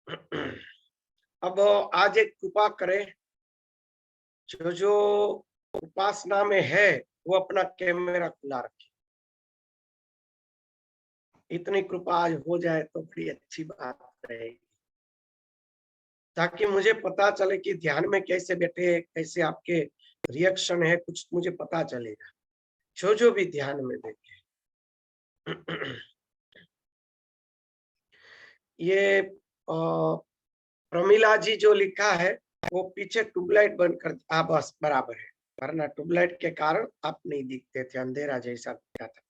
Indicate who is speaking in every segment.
Speaker 1: अब आज एक कृपा करें, जो जो उपासना में है वो अपना कैमरा खुला रखे। इतनी कृपा आज हो जाए तो बड़ी अच्छी बात रहेगी, ताकि मुझे पता चले कि ध्यान में कैसे बैठे, कैसे आपके रिएक्शन है, कुछ मुझे पता चलेगा जो जो भी ध्यान में बैठे। ये प्रमिला जी जो लिखा है वो पीछे ट्यूबलाइट बंद कर, बस बराबर है, वरना ट्यूबलाइट के कारण आप नहीं दिखते थे, अंधेरा जैसा दिखता था।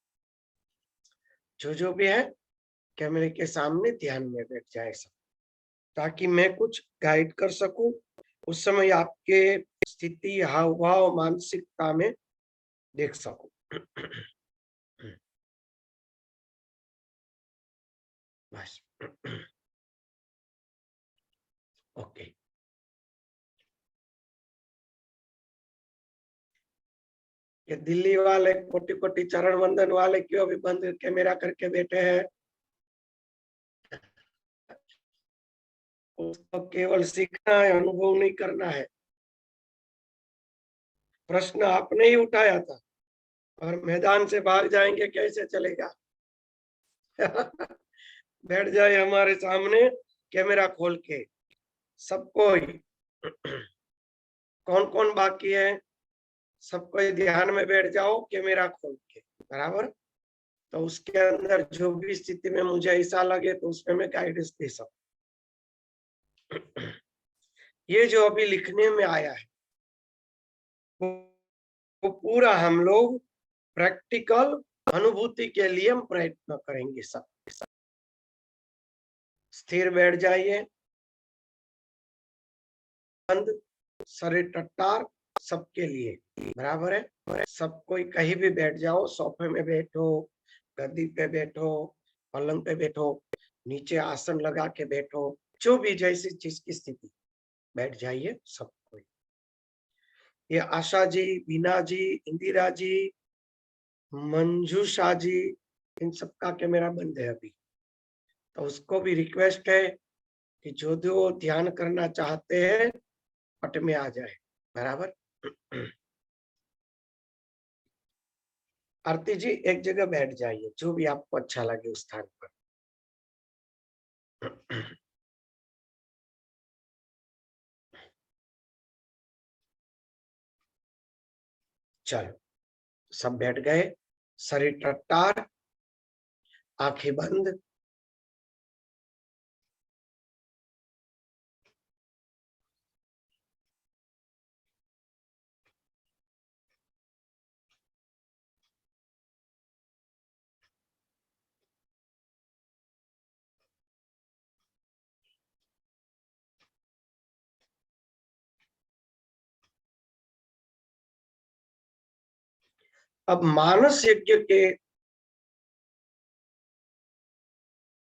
Speaker 1: जो भी है कैमरे के सामने ध्यान में बैठ जाए सब, ताकि मैं कुछ गाइड कर सकूं। उस समय आपके स्थिति, हाव भाव, मानसिकता में देख सकूं। बस। ओके। ये दिल्ली वाले कोटि कोटि चरण वंदन वाले क्यों अभी बंद कैमरा करके बैठे हैं? उसको केवल सीखना है, अनुभव नहीं करना है। प्रश्न आपने ही उठाया था और मैदान से भाग जाएंगे, कैसे चलेगा? बैठ जाए हमारे सामने कैमरा खोल के सबको ही। कौन कौन बाकी है? सबको ध्यान में बैठ जाओ कैमरा खोल के, बराबर। तो उसके अंदर जो भी स्थिति में मुझे ऐसा लगे तो उसमें मैं गाइडेंस दे सकूं। ये जो अभी लिखने में आया है वो पूरा हम लोग प्रैक्टिकल अनुभूति के लिए हम प्रयत्न करेंगे। सब स्थिर बैठ जाइए, बंद, शरीर टट्टार, सबके लिए बराबर है। सब कोई कहीं भी बैठ जाओ, सोफे में बैठो, गद्दी पे बैठो, पलंग पे बैठो, नीचे आसन लगा के बैठो, जो भी जैसी चीज की स्थिति, बैठ जाइए सब कोई। ये आशा जी, बीना जी, इंदिरा जी, मंजूषा जी, इन सबका कैमरा बंद है अभी। तो उसको भी रिक्वेस्ट है कि जो जो ध्यान करना चाहते हैं पट में आ जाए, बराबर। आरती जी एक जगह बैठ जाइए, जो भी आपको अच्छा लगे उस स्थान पर। चलो, सब बैठ गए, शरीर टट्टार, आंखें बंद। अब मानस यज्ञ के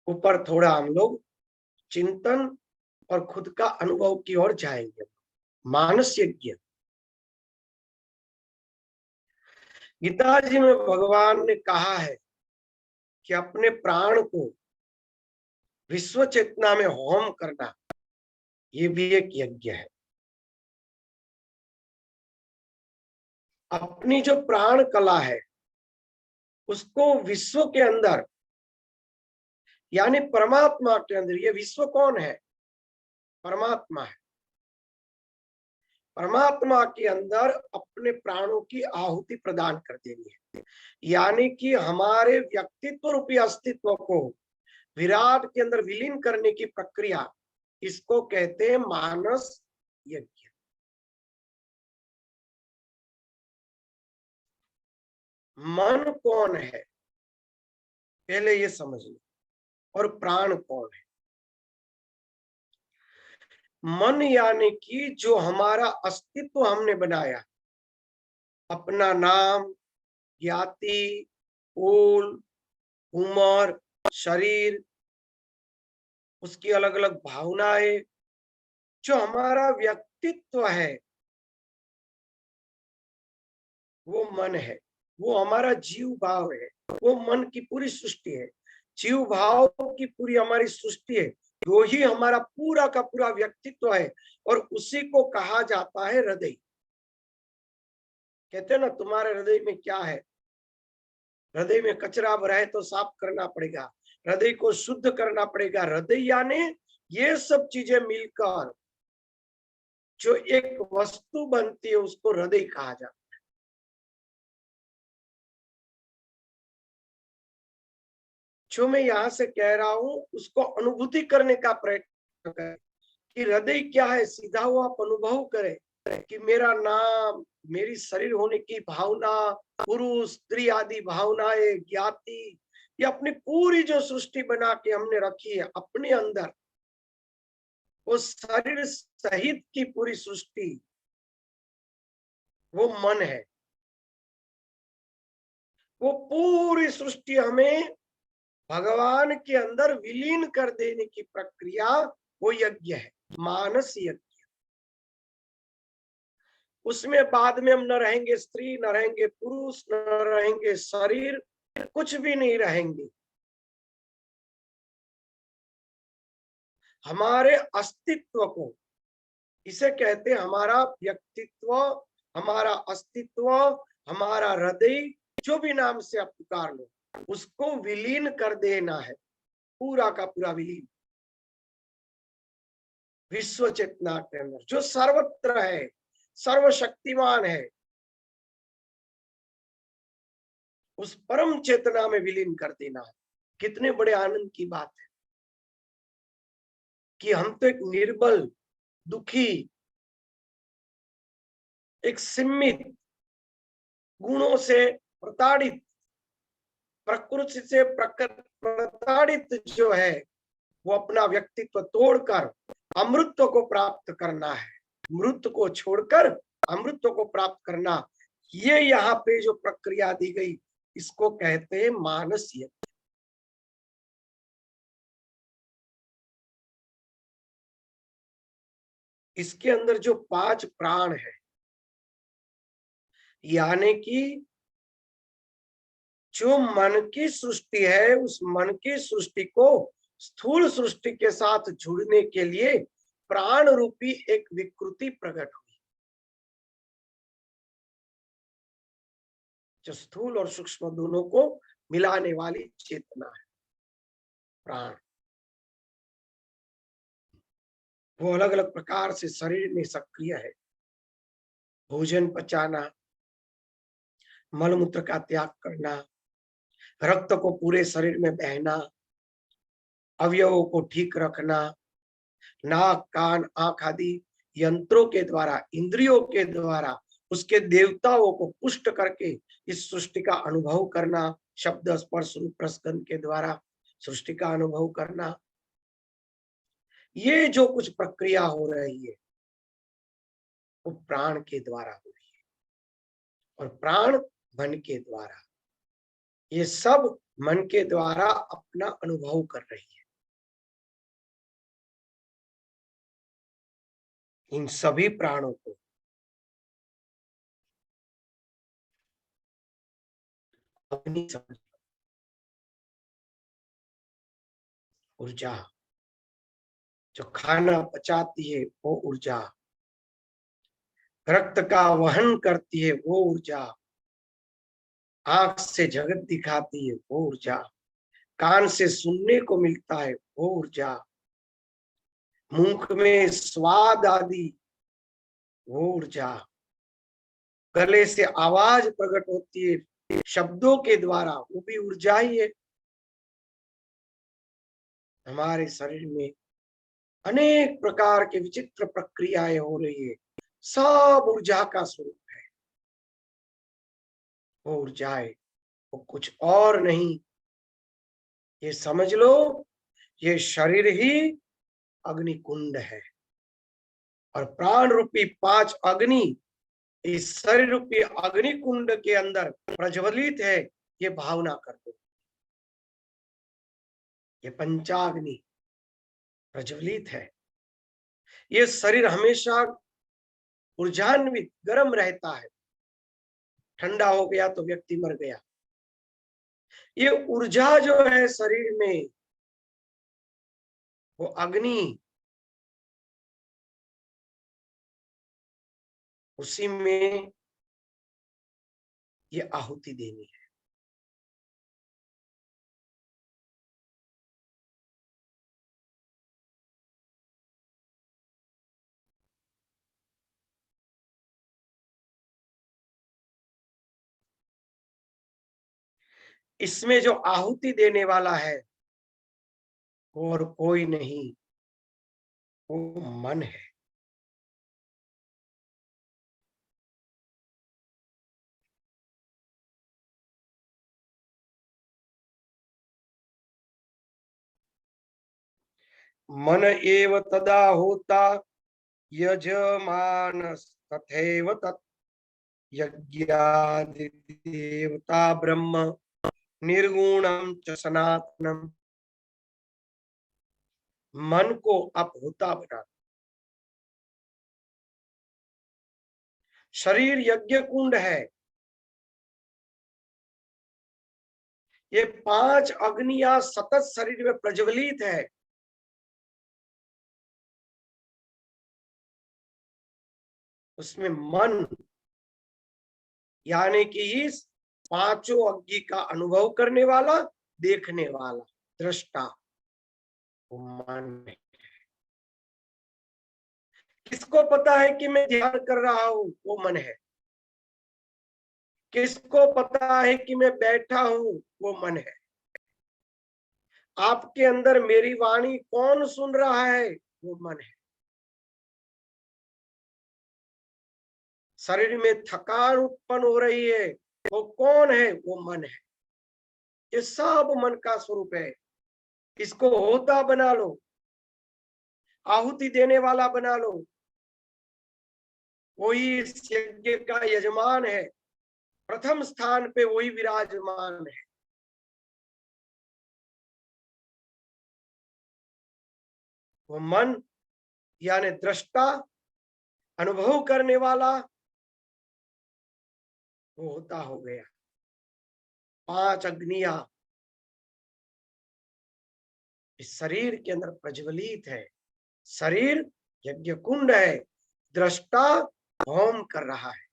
Speaker 1: ऊपर थोड़ा हम लोग चिंतन और खुद का अनुभव की ओर जाएंगे। मानस यज्ञ, गीता जी में भगवान ने कहा है कि अपने प्राण को विश्व चेतना में होम करना, ये भी एक यज्ञ है। अपनी जो प्राण कला है उसको विश्व के अंदर, यानी परमात्मा के अंदर, ये विश्व कौन है? परमात्मा है। परमात्मा के अंदर अपने प्राणों की आहुति प्रदान कर देनी है, यानी कि हमारे व्यक्तित्व रूपी अस्तित्व को विराट के अंदर विलीन करने की प्रक्रिया, इसको कहते हैं मानस यज्ञ। मन कौन है पहले ये समझ लो, और प्राण कौन है? मन यानी कि जो हमारा अस्तित्व हमने बनाया, अपना नाम, ज्ञाति, कुल, उम्र, शरीर, उसकी अलग अलग भावनाएं, जो हमारा व्यक्तित्व है वो मन है। वो हमारा जीव भाव है, वो मन की पूरी सृष्टि है। जीव भाव की पूरी हमारी सृष्टि है, जो ही हमारा पूरा का पूरा व्यक्तित्व है, और उसी को कहा जाता है हृदय। कहते हैं ना, तुम्हारे हृदय में क्या है? हृदय में कचरा भरा है तो साफ करना पड़ेगा, हृदय को शुद्ध करना पड़ेगा। हृदय यानी ये सब चीजें मिलकर जो एक वस्तु बनती है, उसको हृदय कहा जाता है। जो मैं यहां से कह रहा हूं, उसको अनुभूति करने का प्रयत्न करें कि हृदय क्या है। सीधा वो आप अनुभव करें कि मेरा नाम, मेरी शरीर होने की भावना, पुरुष स्त्री आदि भावनाएं, ज्ञाति, ये अपनी पूरी जो सृष्टि बना के हमने रखी है अपने अंदर, वो शरीर सहित की पूरी सृष्टि, वो मन है। वो पूरी सृष्टि हमें भगवान के अंदर विलीन कर देने की प्रक्रिया, वो यज्ञ है, मानस यज्ञ। उसमें बाद में हम न रहेंगे स्त्री, न रहेंगे पुरुष, न रहेंगे शरीर, कुछ भी नहीं रहेंगे। हमारे अस्तित्व को, इसे कहते हैं हमारा व्यक्तित्व, हमारा अस्तित्व, हमारा हृदय, जो भी नाम से आप पुकार लो, उसको विलीन कर देना है, पूरा का पूरा विलीन। विश्व चेतना के अंदर जो सर्वत्र है, सर्वशक्तिमान है, उस परम चेतना में विलीन कर देना है। कितने बड़े आनंद की बात है कि हम तो एक निर्बल, दुखी, एक सीमित, गुणों से प्रताड़ित, प्रकृति से प्रताड़ित जो है, वो अपना व्यक्तित्व तोड़कर अमृत को प्राप्त करना है। मृत को छोड़कर अमृत को प्राप्त करना, ये यहाँ पे जो प्रक्रिया दी गई, इसको कहते हैं मानस यज्ञ। इसके अंदर जो 5 प्राण है, यानी कि जो मन की सृष्टि है, उस मन की सृष्टि को स्थूल सृष्टि के साथ जुड़ने के लिए प्राण रूपी एक विकृति प्रकट हुई, जो स्थूल और सूक्ष्म दोनों को मिलाने वाली चेतना है, प्राण। वो अलग अलग प्रकार से शरीर में सक्रिय है। भोजन पचाना, मलमूत्र का त्याग करना, रक्त को पूरे शरीर में बहना, अवयवों को ठीक रखना, नाक कान आंख आदि यंत्रों के द्वारा, इंद्रियों के द्वारा उसके देवताओं को पुष्ट करके इस सृष्टि का अनुभव करना, शब्द स्पर्श रूप रसगंध के द्वारा सृष्टि का अनुभव करना, ये जो कुछ प्रक्रिया हो रही है, वो प्राण के द्वारा हो रही है, और प्राण मन के द्वारा, ये सब मन के द्वारा अपना अनुभव कर रही है। इन सभी प्राणों को अपनी समझ, ऊर्जा जो खाना पचाती है वो ऊर्जा, रक्त का वहन करती है वो ऊर्जा, आंख से जगत दिखाती है वो ऊर्जा, कान से सुनने को मिलता है वो ऊर्जा, मुख में स्वाद आदि वो ऊर्जा, गले से आवाज प्रकट होती है शब्दों के द्वारा, वो भी ऊर्जा ही है। हमारे शरीर में अनेक प्रकार के विचित्र प्रक्रियाएं हो रही है, सब ऊर्जा का स्वरूप है। वो ऊर्जाएं, वो कुछ और नहीं, ये समझ लो, ये शरीर ही अग्नि कुंड है, और प्राण रूपी 5 अग्नि इस शरीर रूपी अग्नि कुंड के अंदर प्रज्वलित है। ये भावना कर दो, ये पंचाग्नि प्रज्वलित है। ये शरीर हमेशा ऊर्जान्वित गर्म रहता है, ठंडा हो गया तो व्यक्ति मर गया। ये ऊर्जा जो है शरीर में, वो अग्नि, उसी में ये आहुति देनी है। इसमें जो आहुति देने वाला है और कोई नहीं, वो मन है। मन एव तदा होता यजमान तथैव तत् यज्ञादि देवता ब्रह्म निर्गुणम च सनातनम। मन को आप होता बना। शरीर यज्ञ कुंड है। ये 5 अग्नियां सतत शरीर में प्रज्वलित है। उसमें मन यानी कि इस 5 अग्नि का अनुभव करने वाला, देखने वाला, दृष्टा, वो मन है। किसको पता है कि मैं ध्यान कर रहा हूं? वो मन है। किसको पता है कि मैं बैठा हूं? वो मन है। आपके अंदर मेरी वाणी कौन सुन रहा है? वो मन है। शरीर में थकान उत्पन्न हो रही है, वो कौन है? वो मन है। ये सब मन का स्वरूप है। इसको होता बना लो, आहुति देने वाला बना लो। वही इस यज्ञ का यजमान है। प्रथम स्थान पे वही विराजमान है। वो मन यानी दृष्टा, अनुभव करने वाला, वो होता हो गया। 5 अग्नियां इस शरीर के अंदर प्रज्वलित है। शरीर यज्ञ कुंड है। दृष्टा होम कर रहा है।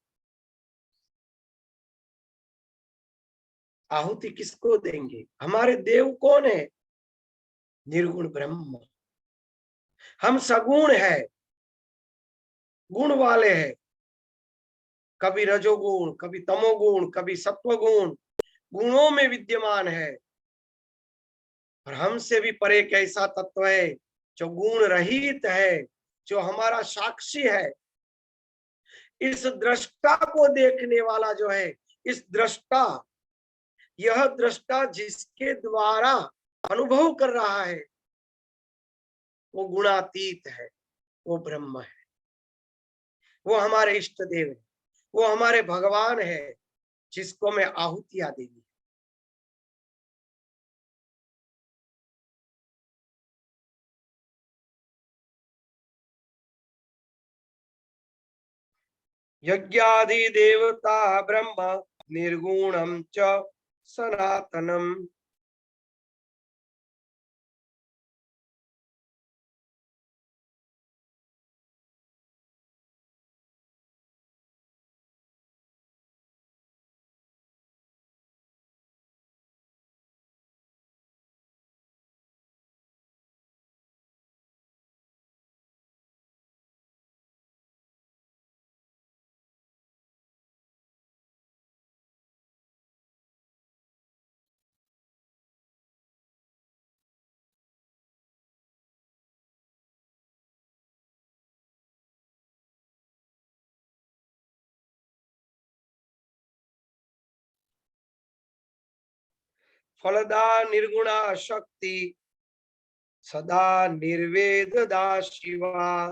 Speaker 1: आहुति किसको देंगे? हमारे देव कौन है? निर्गुण ब्रह्म। हम सगुण है, गुण वाले हैं। कभी रजोगुण, कभी तमोगुण, कभी सत्वगुण, गुणों में विद्यमान है। और हमसे भी परे एक ऐसा तत्व है जो गुण रहित है, जो हमारा साक्षी है। इस दृष्टा को देखने वाला जो है, इस दृष्टा, यह दृष्टा जिसके द्वारा अनुभव कर रहा है, वो गुणातीत है, वो ब्रह्म है। वो हमारे इष्ट देव है, वो हमारे भगवान है, जिसको मैं आहुतियां देगी। यज्ञादि देवता ब्रह्म निर्गुणम च सनातनम। फलदा निर्गुणा शक्ति सदा निर्वेददा शिवा।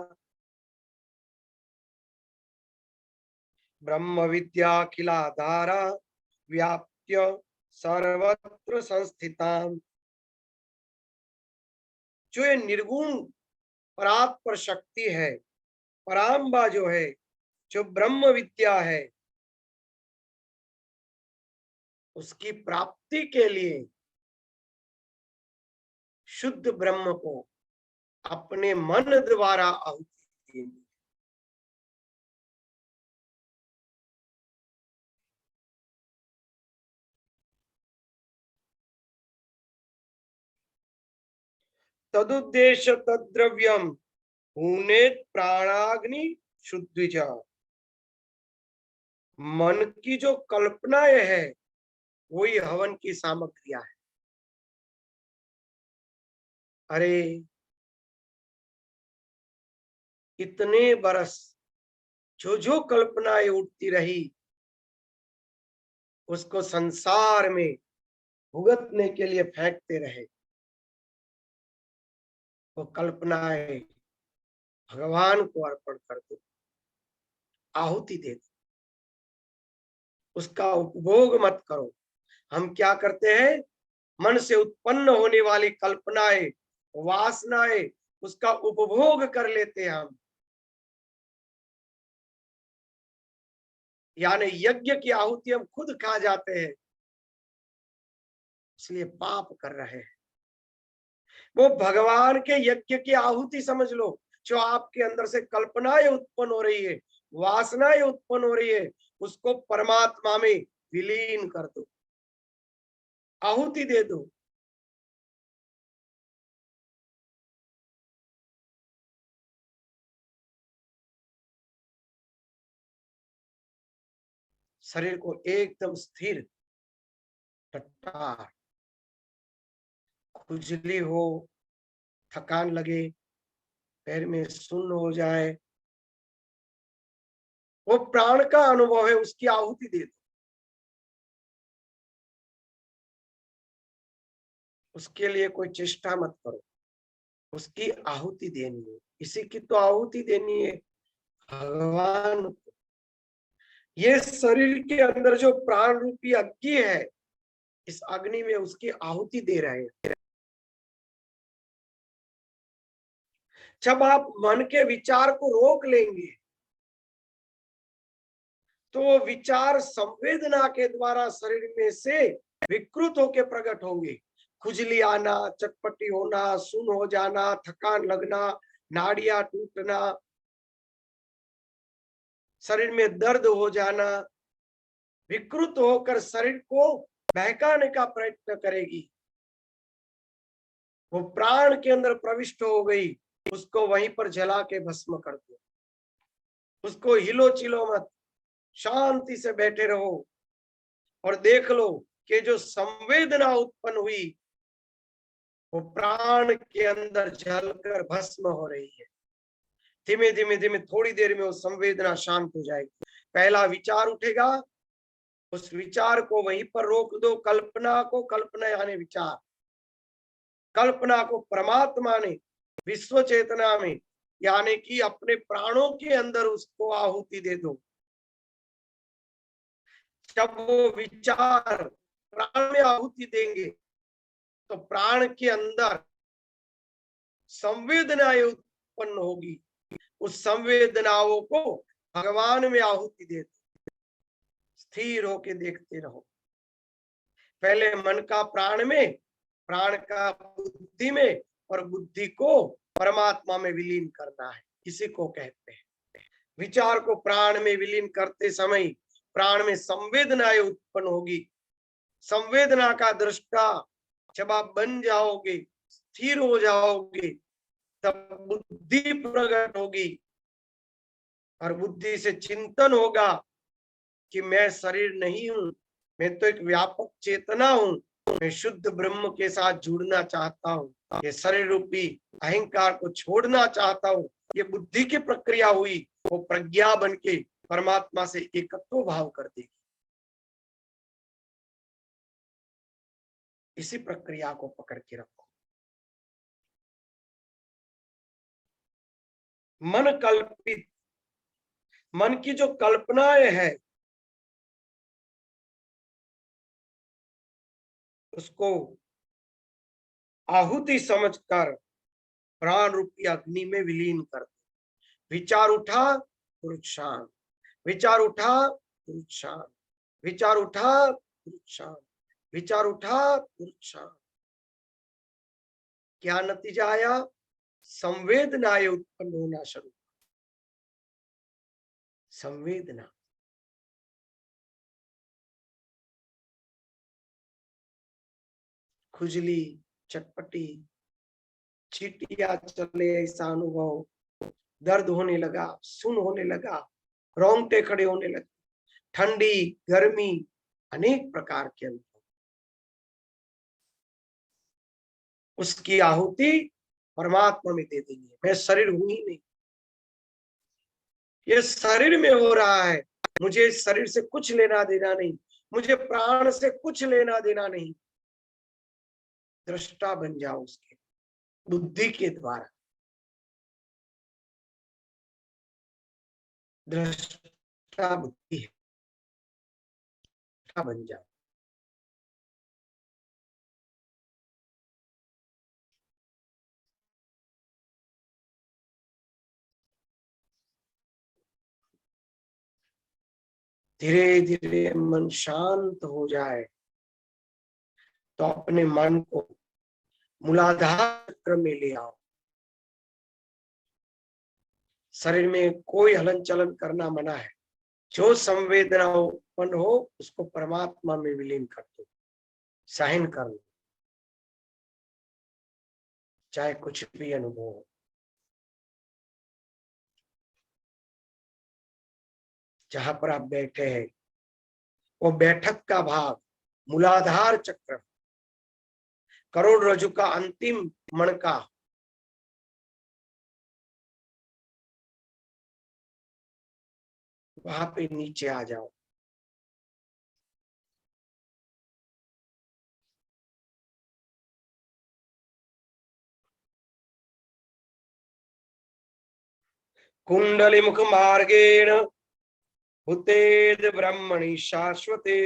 Speaker 1: ब्रह्म विद्या किलाधारा व्याप्य सर्वत्र संस्थिता। जो ये निर्गुण परात्पर शक्ति है, पराम्बा जो है, जो ब्रह्म विद्या है, उसकी प्राप्ति के लिए शुद्ध ब्रह्म को अपने मन द्वारा आहुति देनी। तदुद्देश्य तद्द्रव्यम पुनेत प्राणाग्नि शुद्धिजा। मन की जो कल्पनाएं है वही हवन की सामग्रियां है। अरे इतने बरस जो कल्पनाएं उठती रही उसको संसार में भुगतने के लिए फेंकते रहे। वो कल्पनाएं भगवान को अर्पण कर दो, आहुति दे दो, उसका उपभोग मत करो। हम क्या करते हैं, मन से उत्पन्न होने वाली कल्पनाएं, वासनाएं, उसका उपभोग कर लेते हैं हम। यानी यज्ञ की आहुति हम खुद खा जाते हैं, इसलिए पाप कर रहे हैं। वो भगवान के यज्ञ की आहुति समझ लो। जो आपके अंदर से कल्पनाएं उत्पन्न हो रही है, वासनाएं उत्पन्न हो रही है, उसको परमात्मा में विलीन कर दो, आहुति दे दो। शरीर को एकदम स्थिर, टट्टार, खुजली हो, थकान लगे, पैर में सुन्न हो जाए, वो प्राण का अनुभव है, उसकी आहुति दे दो। उसके लिए कोई चेष्टा मत करो, उसकी आहुति देनी है। इसी की तो आहुति देनी है भगवान को। ये शरीर के अंदर जो प्राण रूपी अग्नि है, इस अग्नि में उसकी आहुति दे रहे हैं। जब आप मन के विचार को रोक लेंगे तो विचार संवेदना के द्वारा शरीर में से विकृत होकर प्रकट होंगे। खुजली आना, चटपटी होना, सुन्न हो जाना, थकान लगना, नाड़ियां टूटना, शरीर में दर्द हो जाना, विकृत होकर शरीर को बहकाने का प्रयत्न करेगी। वो प्राण के अंदर प्रविष्ट हो गई, उसको वहीं पर जला के भस्म कर दो। उसको हिलो चिलो मत, शांति से बैठे रहो और देख लो कि जो संवेदना उत्पन्न हुई वो प्राण के अंदर जलकर भस्म हो रही है। धीमे धीमे धीमे थोड़ी देर में वो संवेदना शांत हो जाएगी। पहला विचार उठेगा, उस विचार को वहीं पर रोक दो। कल्पना को कल्पना यानी विचार, कल्पना को परमात्मा ने विश्व चेतना में यानी कि अपने प्राणों के अंदर उसको आहुति दे दो। जब वो विचार प्राण में आहुति देंगे तो प्राण के अंदर संवेदनाएं उत्पन्न होगी। उस संवेदनाओं को भगवान में आहुति दे दो। स्थिर होके देखते रहो। पहले मन का प्राण में, प्राण का बुद्धि में, और बुद्धि को परमात्मा में विलीन करना है। इसी को कहते हैं। विचार को प्राण में विलीन करते समय प्राण में संवेदनाएं उत्पन्न होगी। संवेदना का दृष्टा जब आप बन जाओगे, स्थिर हो जाओगे, तब बुद्धि प्रकट होगी और बुद्धि से चिंतन होगा कि मैं शरीर नहीं हूं, मैं तो एक व्यापक चेतना हूं, मैं शुद्ध ब्रह्म के साथ जुड़ना चाहता हूं, ये शरीर रूपी अहंकार को छोड़ना चाहता हूं। ये बुद्धि की प्रक्रिया हुई, वो प्रज्ञा बन के परमात्मा से एकत्व भाव कर देगी। इसी प्रक्रिया को पकड़ के रखो। मन कल्पित, मन की जो कल्पनाएं है उसको आहुति समझकर प्राण रूपी अग्नि में विलीन कर दो। विचार उठा तुरंत शांत, विचार उठा तुरंत शांत, विचार उठा तुरंत शांत, विचार उठा तुरंत शांत। क्या नतीजा आया? संवेदनाएं उत्पन्न होना शुरू। संवेदना, खुजली, चटपटी, चीटियां चले ऐसा अनुभव, दर्द होने लगा, सुन होने लगा, रोंगटे खड़े होने लगे, ठंडी, गर्मी, अनेक प्रकार के अनुभव। उसकी आहुति परमात्मा में दे देनी है। मैं शरीर हूं ही नहीं, ये शरीर में हो रहा है, मुझे शरीर से कुछ लेना देना नहीं, मुझे प्राण से कुछ लेना देना नहीं। दृष्टा बन जाओ उसके बुद्धि के द्वारा, दृष्टा बुद्धि है, बन जाओ। धीरे धीरे मन शांत हो जाए तो अपने मन को मूलाधार चक्र में ले आओ। शरीर में कोई हलन चलन करना मना है। जो संवेदना उत्पन्न हो उसको परमात्मा में विलीन कर दो, सहन कर लो, चाहे कुछ भी अनुभव हो। जहां पर आप बैठे हैं वो बैठक का भाग मूलाधार चक्र, करोड़रज्जु का अंतिम मणका, वहां पे नीचे आ जाओ। कुंडली मुख मार्गेण भूतेद ब्रह्मणि शाश्वते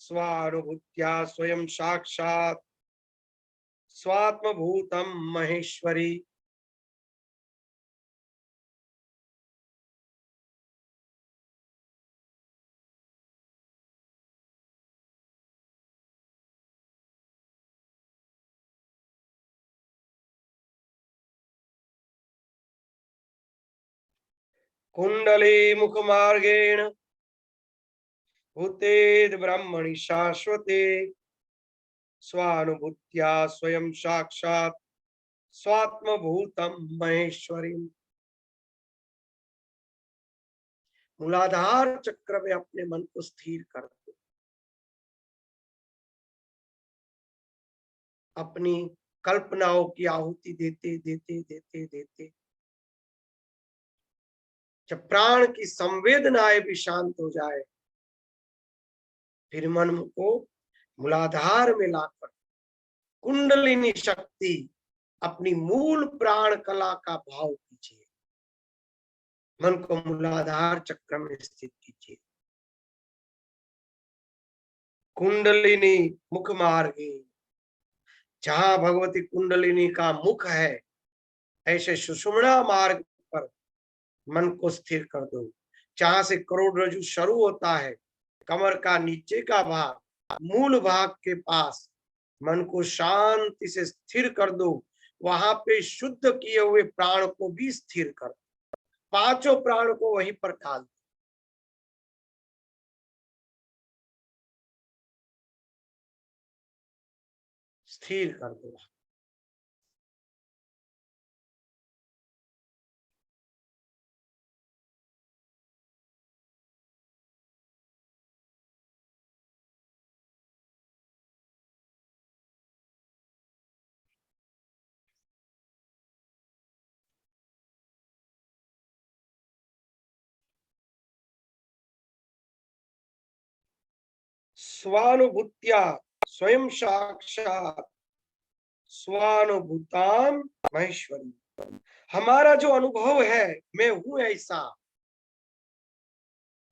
Speaker 1: स्वानुभूत्या स्वयं साक्षात् स्वात्मभूतम महेश्वरी। कुंडली मुख मार्गेण भूतेद ब्रह्मणि शाश्वते स्वानुभूत्या स्वयं साक्षात् स्वात्मभूतम महेश्वरी। मूलाधार चक्र में अपने मन को स्थिर कर दो। अपनी कल्पनाओं की आहुति देते देते देते देते जब प्राण की संवेदनाएं भी शांत हो जाए, फिर मन को मूलाधार में लाकर कुंडलिनी शक्ति, अपनी मूल प्राण कला का भाव कीजिए। मन को मूलाधार चक्र में स्थित कीजिए। कुंडलिनी मुख मार्गे, जहां भगवती कुंडलिनी का मुख है, ऐसे सुषुम्ना मार्ग पर मन को स्थिर कर दो। जहां से करोड़रज्जु शुरू होता है, कमर का नीचे का भाग, मूल भाग के पास मन को शांति से स्थिर कर दो। वहां पे शुद्ध किए हुए प्राण को भी स्थिर कर दो। पांचों प्राण को वहीं पर डाल दो। स्थिर कर दो। स्वानुभूत्या स्वयं साक्षात स्वानुभूताम महेश्वरी। हमारा जो अनुभव है, मैं हूं ऐसा,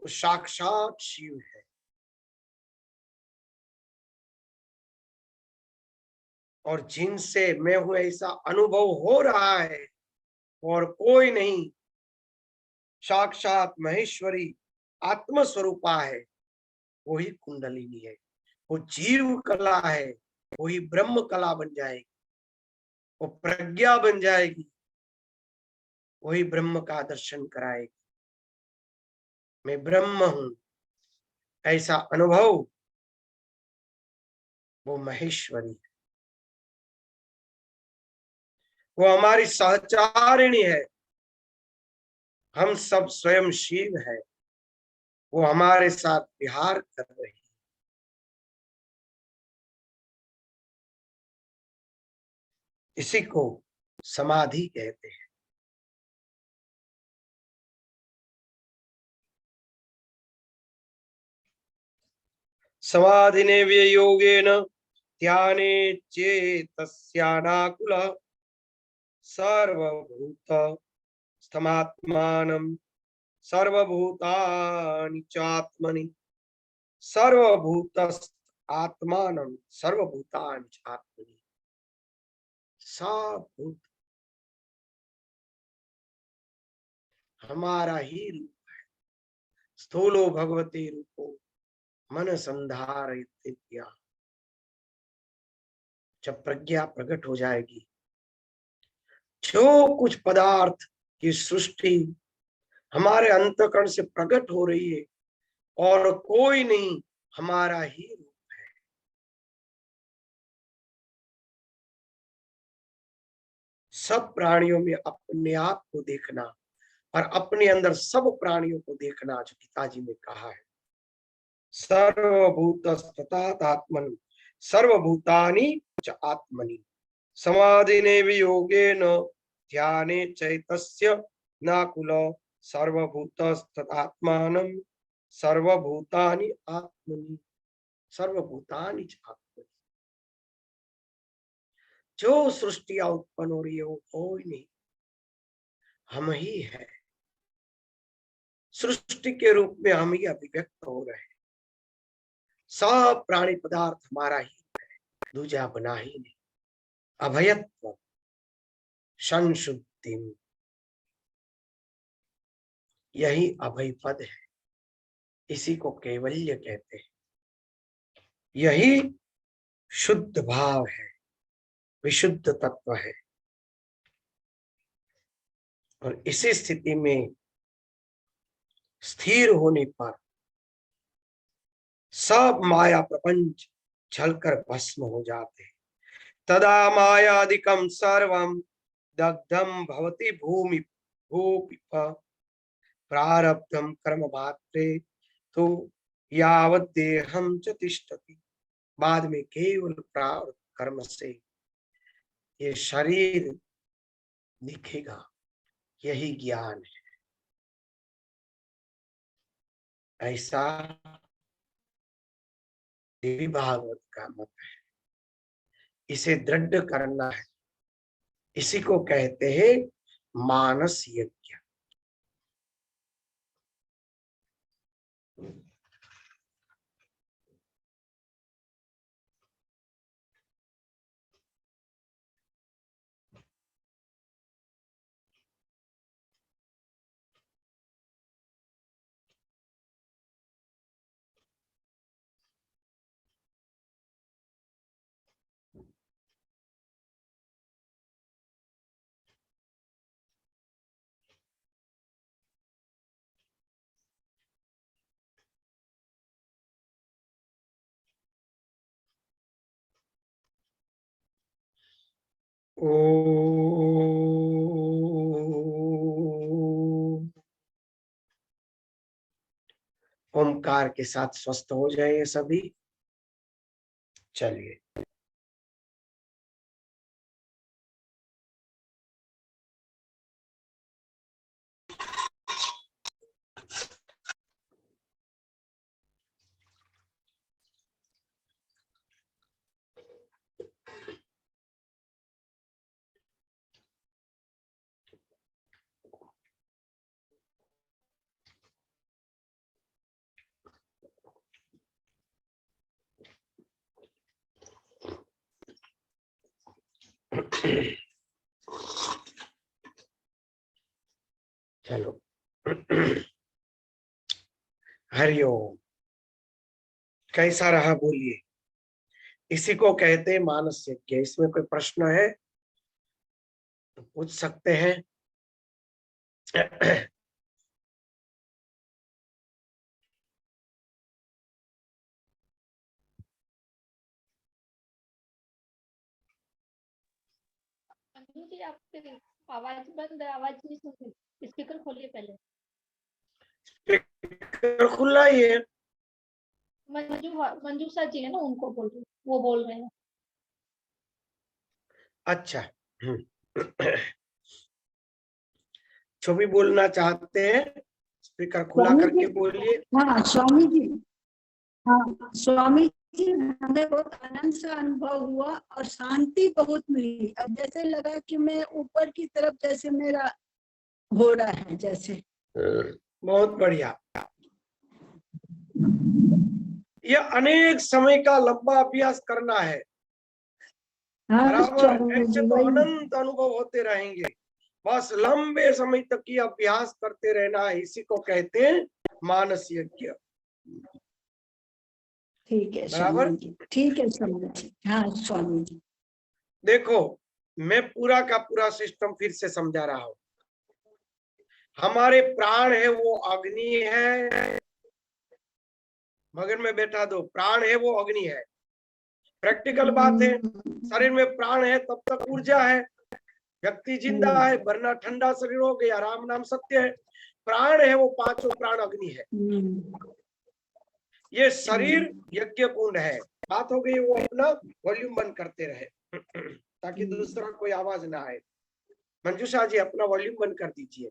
Speaker 1: वो साक्षात शिव है। और जिनसे मैं हूं ऐसा अनुभव हो रहा है और कोई नहीं, साक्षात महेश्वरी आत्म स्वरूपा है, वही कुंडलिनी है। वो जीव कला है, वही ब्रह्म कला बन जाएगी। वो प्रज्ञा बन जाएगी, वही ब्रह्म का दर्शन कराएगी। मैं ब्रह्म हूं ऐसा अनुभव वो महेश्वरी है, वो हमारी सहचारिणी है। हम सब स्वयं शिव है, वो हमारे साथ विहार कर रही है। इसी को समाधि कहते हैं। समाधिने योगेन ध्याने चेतस्यानाकुल सर्वभूत स्थमात्मानं सर्वभूतानि चात्मनि सर्वभूतस्थ आत्मानं सर्वभूतानि चात्मनि। सब भूत हमारा ही रूप है। स्थूलो भगवते रूपो मन संधारयत्या। जब प्रज्ञा प्रकट हो जाएगी, जो कुछ पदार्थ की सृष्टि हमारे अंतःकरण से प्रकट हो रही है और कोई नहीं, हमारा ही रूप है। सब प्राणियों में अपने आप को देखना और अपने अंदर सब प्राणियों को देखना, जो पिताजी ने कहा है, सर्वभूतस्तथात्मनि सर्वभूतानि च आत्मनि समाधिने वियोगेन ध्याने चैतस्य नाकुल सर्वभूतस्तथात्मानं सर्वभूतानि आत्मनि सर्वभूतानि च आत्मनि। जो सृष्टियां उत्पन्न हो रही है वो कोई नहीं, हम ही है। सृष्टि के रूप में हम ही अभिव्यक्त हो रहे हैं। सब प्राणी पदार्थ हमारा ही है, दूजा बना ही नहीं। अभयत्व संशुद्धि, यही अभय पद है। इसी को कैवल्य कहते हैं। यही शुद्ध भाव है, विशुद्ध तत्व है। और इसी स्थिति में स्थिर होने पर सब माया प्रपंच छलकर भस्म हो जाते। तदा मायादिकं सर्वं दग्धं भवति भूमि भूपिप प्रारब्धं कर्म मात्रे तो यावत् देहं च तिष्ठति। बाद में केवल प्रारब्ध कर्म से ये शरीर दिखेगा, यही ज्ञान है। ऐसा देवी भागवत का मत है। इसे दृढ़ करना है। इसी को कहते हैं मानस यज्ञ। ओमकार के साथ स्वस्थ हो जाए सभी। चलिए, चलो। हरिओम। कैसा रहा बोलिए। इसी को कहते हैं मानस यज्ञ। इसमें कोई प्रश्न है? तो पूछ सकते हैं।
Speaker 2: अंजू जी, आपकी आवाज बंद है, आवाज नहीं सुन रही, स्पीकर खोलिए पहले।
Speaker 1: स्पीकर खुला ही है।
Speaker 2: मंजूषा जी है ना, उनको बोल रही, वो बोल रहे हैं।
Speaker 1: अच्छा। जो भी बोलना चाहते हैं स्पीकर खुला
Speaker 3: स्वामी
Speaker 1: करके
Speaker 3: जी,
Speaker 1: बोलिए।
Speaker 3: हाँ स्वामी जी, हाँ स्वामी जी, हमें बहुत आनंद सा अनुभव हुआ और शांति बहुत मिली। अब जैसे लगा कि मैं ऊपर की तरफ जैसे मेरा हो रहा है जैसे।
Speaker 1: बहुत बढ़िया। यह अनेक समय का लंबा अभ्यास करना है।
Speaker 3: हाँ
Speaker 1: बराबर,
Speaker 3: स्वामी
Speaker 1: ऐसे
Speaker 3: जी,
Speaker 1: तो
Speaker 3: वही।
Speaker 1: अनंत अनुभव होते रहेंगे। बस लंबे समय तक ये अभ्यास करते रहना है, इसी को कहते हैं मानस यज्ञ।
Speaker 3: ठीक है
Speaker 1: बराबर।
Speaker 3: स्वामी जी, ठीक है स्वामी जी, हाँ स्वामी जी।
Speaker 1: देखो, मैं पूरा का पूरा सिस्टम फिर से समझा रहा हूं। हमारे प्राण है वो अग्नि है। मगन में बैठा दो, प्राण है वो अग्नि है। प्रैक्टिकल बात है। शरीर में प्राण है तब तक ऊर्जा है, व्यक्ति जिंदा है, वरना ठंडा शरीर हो गया। राम नाम सत्य है। प्राण है वो पांचों प्राण अग्नि है। ये शरीर यज्ञ कुंड है। बात हो गई, वो अपना वॉल्यूम बंद करते रहे ताकि दूसरा कोई आवाज ना आए। मंजूषा जी अपना वॉल्यूम बंद कर दीजिए।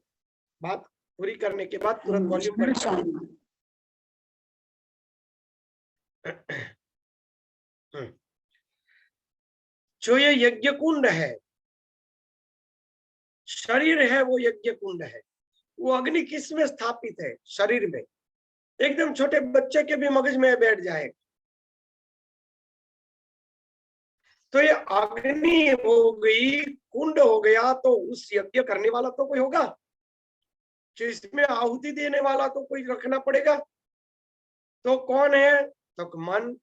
Speaker 1: बात पूरी करने के बाद तुरंत वॉल्यूम बंद कर दीजिए। जो ये यज्ञ कुंड है, शरीर है वो यज्ञ कुंड है। वो अग्नि किस में स्थापित है? शरीर में। एकदम छोटे बच्चे के भी मगज में बैठ जाए तो ये अग्नि हो गई, कुंड हो गया, तो उस यज्ञ करने वाला तो कोई होगा, जो इसमें आहुति देने वाला तो कोई रखना पड़ेगा। तो कौन है? तो मन।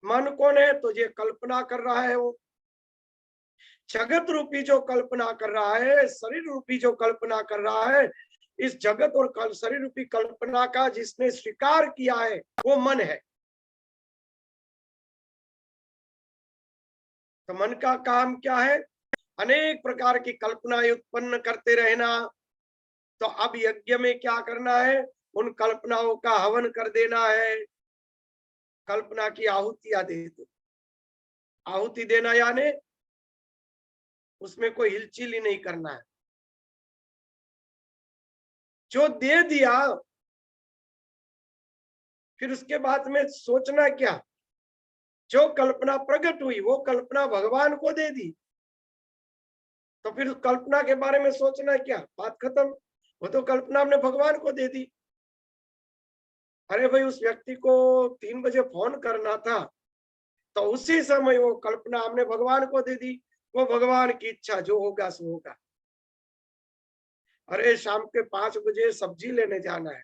Speaker 1: मन कौन है? तो ये कल्पना कर रहा है वो जगत रूपी जो कल्पना कर रहा है, शरीर रूपी जो कल्पना कर रहा है। इस जगत और शरीर रूपी कल्पना का जिसने स्वीकार किया है वो मन है। तो मन का काम क्या है? अनेक प्रकार की कल्पनाएं उत्पन्न करते रहना। तो अब यज्ञ में क्या करना है? उन कल्पनाओं का हवन कर देना है। कल्पना की आहुतियां दे दो। आहुति देना यानी उसमें कोई हिलचिल ही नहीं करना है। जो दे दिया फिर उसके बाद में सोचना क्या? जो कल्पना प्रकट हुई वो कल्पना भगवान को दे दी, तो फिर उस कल्पना के बारे में सोचना क्या? बात खत्म। वो तो कल्पना हमने भगवान को दे दी। अरे भाई, उस व्यक्ति को 3 बजे फोन करना था, तो उसी समय वो कल्पना हमने भगवान को दे दी। वो भगवान की इच्छा, जो होगा सो होगा। अरे शाम के 5 बजे सब्जी लेने जाना है,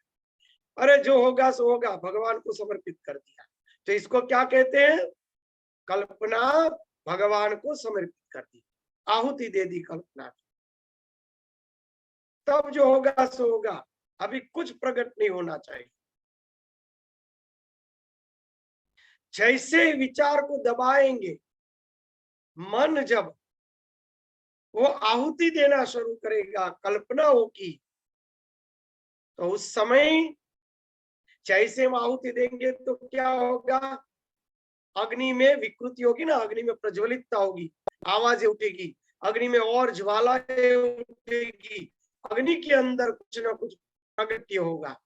Speaker 1: अरे जो होगा सो होगा, भगवान को समर्पित कर दिया। तो इसको क्या कहते हैं? कल्पना भगवान को समर्पित कर दी, आहुति दे दी कल्पना की। तब जो होगा सो होगा, अभी कुछ प्रकट नहीं होना चाहिए। जैसे विचार को दबाएंगे, मन जब वो आहुति देना शुरू करेगा कल्पनाओं की, तो उस समय जैसे हम आहुति देंगे तो क्या होगा? अग्नि में विकृति होगी ना, अग्नि में प्रज्वलितता होगी, आवाजें उठेगी, अग्नि में और ज्वालाएं उठेगी, अग्नि के अंदर कुछ ना कुछ प्रगट्य होगा।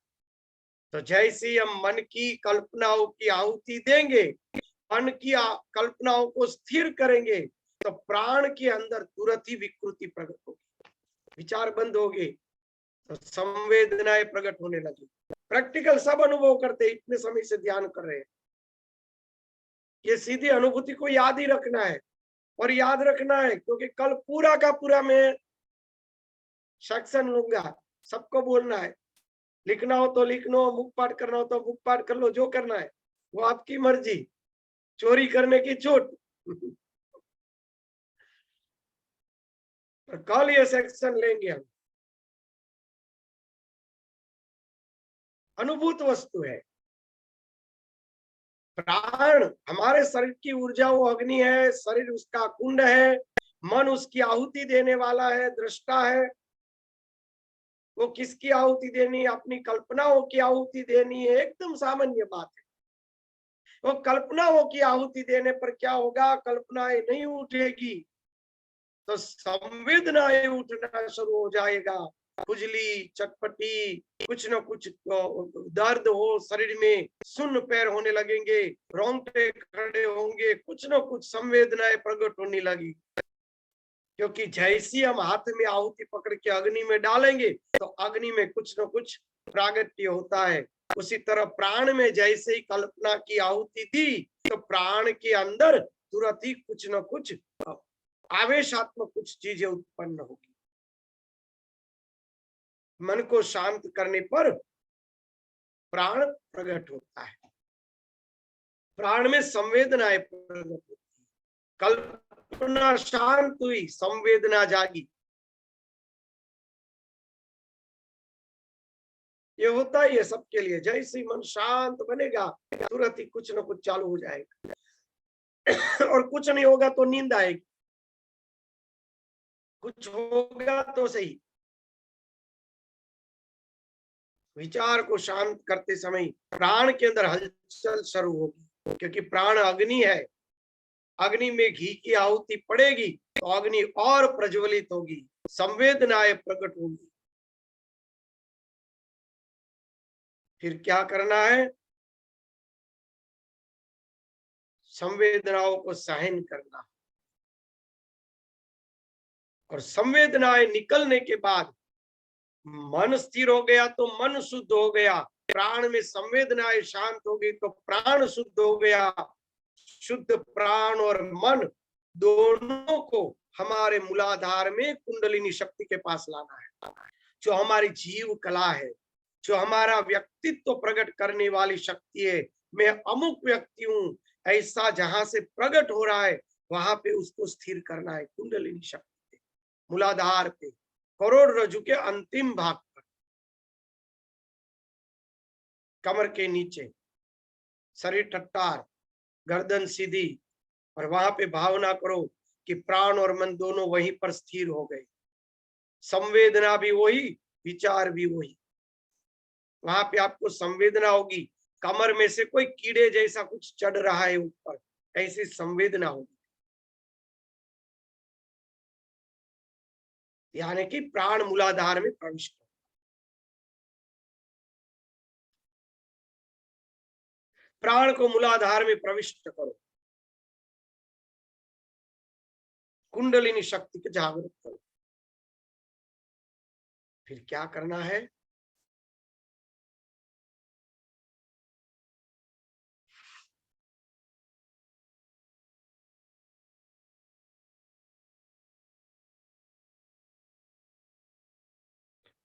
Speaker 1: तो जैसे हम मन की कल्पनाओं की आहुति देंगे, मन की कल्पनाओं को स्थिर करेंगे, तो प्राण के अंदर तुरंत ही विकृति प्रकट होगी, विचार बंद हो गए, तो संवेदनाएं प्रकट होने लगी। प्रैक्टिकल सब अनुभव करते, इतने समय से ध्यान कर रहे हैं। ये सीधी अनुभूति को याद ही रखना है, और याद रखना है क्योंकि कल पूरा का पूरा मैं सेक्शन लूंगा, सबको बोलना है। लिखना हो तो लिख लो, मुख पाठ करना हो तो मुख पाठ कर लो, जो करना है वो आपकी मर्जी। चोरी करने की छूट और कल ये सेक्शन लेंगे हम। अनुभूत वस्तु है प्राण, हमारे शरीर की ऊर्जा वो अग्नि है, शरीर उसका कुंड है, मन उसकी आहुति देने वाला है, दृष्टा है। वो किसकी आहुति देनी है? अपनी कल्पनाओं की आहुति देनी है, एकदम सामान्य बात है। वो कल्पनाओं की आहुति देने पर क्या होगा? कल्पनाएं नहीं उठेगी तो संवेदनाएं उठना शुरू हो जाएगा। खुजली, चटपटी, कुछ न कुछ दर्द हो शरीर में, सुन्न पैर होने लगेंगे, रोंगटे खड़े होंगे, कुछ न कुछ संवेदनाएं प्रकट होने लगी। क्योंकि जैसी हम हाथ में आहुति पकड़ के अग्नि में डालेंगे तो अग्नि में कुछ न कुछ प्रागट्य होता है। उसी तरह प्राण में जैसे ही कल्पना की आहुति दी तो प्राण के अंदर तुरंत ही कुछ न कुछ आवेशात्मक कुछ चीजें उत्पन्न होगी। मन को शांत करने पर प्राण प्रकट होता है, प्राण में संवेदनाएं प्रकट होती है। कल्पना शांत हुई, संवेदना जागी। ये होता ही है सबके लिए। जैसे मन शांत बनेगा तुरंत ही कुछ न कुछ चालू हो जाएगा और कुछ नहीं होगा तो नींद आएगी, कुछ होगा तो सही। विचार को शांत करते समय प्राण के अंदर हलचल शुरू होगी, क्योंकि प्राण अग्नि है। अग्नि में घी की आहुति पड़ेगी तो अग्नि और प्रज्वलित होगी, संवेदनाएं प्रकट होंगी। फिर क्या करना है? संवेदनाओं को सहन करना, और संवेदनाएं निकलने के बाद मन स्थिर हो गया तो मन शुद्ध हो गया। प्राण में संवेदनाएं शांत हो गई तो प्राण शुद्ध हो गया। शुद्ध प्राण और मन दोनों को हमारे मूलाधार में कुंडलिनी शक्ति के पास लाना है, जो हमारी जीव कला है, जो हमारा व्यक्तित्व प्रकट करने वाली शक्ति है। मैं अमुक व्यक्ति हूं, ऐसा जहां से प्रकट हो रहा है वहां पे उसको स्थिर करना है। कुंडलिनी शक्ति पे, मूलाधार पे, करोड़रज्जु के अंतिम भाग पर, कमर के नीचे, शरीर टट्टार, गर्दन सीधी, और वहां पे भावना करो कि प्राण और मन दोनों वहीं पर स्थिर हो गए। संवेदना भी वही, विचार भी वही। वहां पे आपको संवेदना होगी, कमर में से कोई कीड़े जैसा कुछ चढ़ रहा है ऊपर, ऐसी संवेदना होगी। यानी कि प्राण मूलाधार में प्रवेश करो। प्राण को मूलाधार में प्रविष्ट करो, कुंडलिनी शक्ति को जागृत करो। फिर क्या करना है?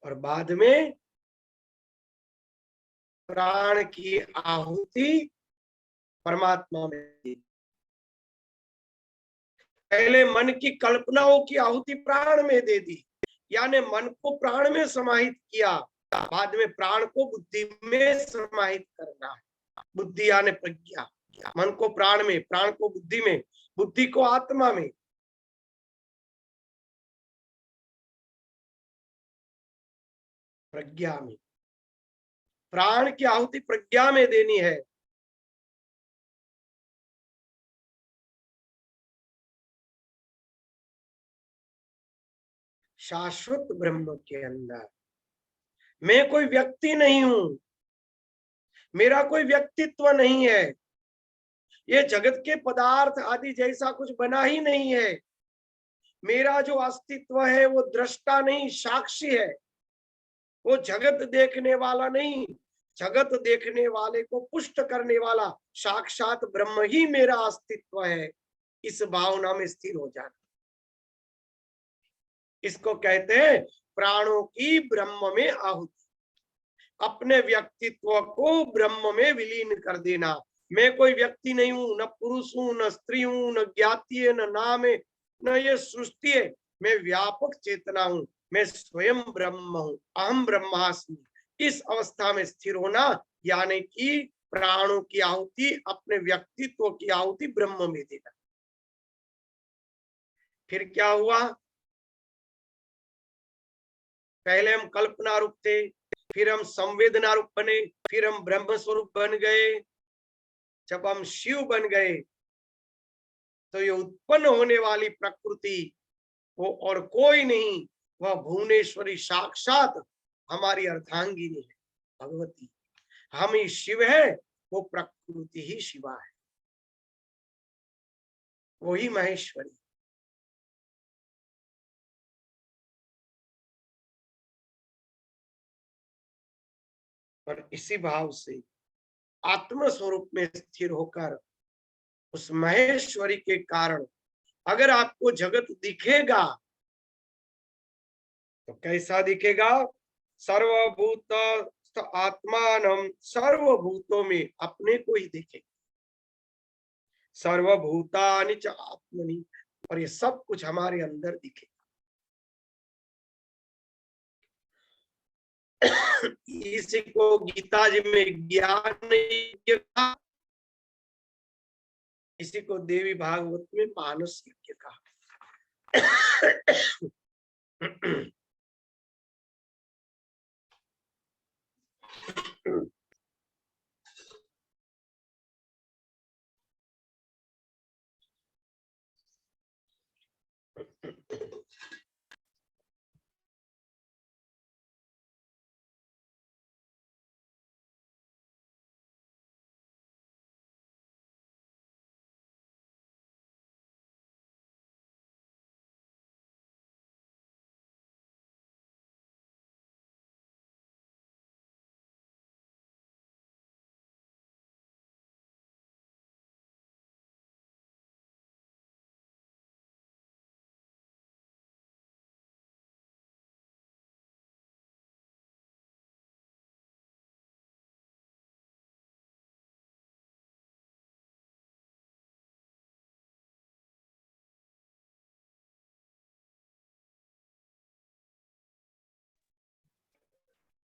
Speaker 1: और बाद में प्राण की आहुति परमात्मा में दी। पहले मन की कल्पनाओं की आहुति प्राण में दे दी, यानी मन को प्राण में समाहित किया। बाद में प्राण को बुद्धि में समाहित करना है। बुद्धि यानी प्रज्ञा। मन को प्राण में, प्राण को बुद्धि में, बुद्धि को आत्मा में। प्रज्ञा में, प्राण की आहुति प्रज्ञा में देनी है। शाश्वत ब्रह्म के अंदर मैं कोई व्यक्ति नहीं हूं, मेरा कोई व्यक्तित्व नहीं है, ये जगत के पदार्थ आदि जैसा कुछ बना ही नहीं है। मेरा जो अस्तित्व है वो दृष्टा नहीं, साक्षी है। वो जगत देखने वाला नहीं, जगत देखने वाले को पुष्ट करने वाला साक्षात ब्रह्म ही मेरा अस्तित्व है। इस भावना में स्थिर हो जाना, इसको कहते हैं प्राणों की ब्रह्म में आहुति। अपने व्यक्तित्व को ब्रह्म में विलीन कर देना। मैं कोई व्यक्ति नहीं हूं, न पुरुष हूं, न स्त्री हूं, न ज्ञाति है, न नाम है, न ये सृष्टि है। मैं व्यापक चेतना हूँ, मैं स्वयं ब्रह्म हूँ, अहम ब्रह्मास्मि। इस अवस्था में स्थिर होना यानी कि प्राणों की आहुति, अपने व्यक्तित्व की आहुति ब्रह्म में देना। फिर क्या हुआ? पहले हम कल्पना रूप थे, फिर हम संवेदना रूप बने, फिर हम ब्रह्म स्वरूप बन गए। जब हम शिव बन गए तो ये उत्पन्न होने वाली प्रकृति वो और कोई नहीं, वह भुवनेश्वरी साक्षात हमारी अर्धांगिनी है, भगवती। हम ही शिव है, वो प्रकृति ही शिवा है, वही महेश्वरी। और इसी भाव से आत्म स्वरूप में स्थिर होकर उस महेश्वरी के कारण अगर आपको जगत दिखेगा तो कैसा दिखेगा? सर्वभूत आत्मान, सर्वभूतों में अपने को ही देखेगा। सर्वभूतानि च आत्मनि, और ये सब कुछ हमारे अंदर दिखेगा। इसी को गीता जी में ज्ञान यज्ञ कहा, इसी को देवी भागवत में मानस यज्ञ कहा।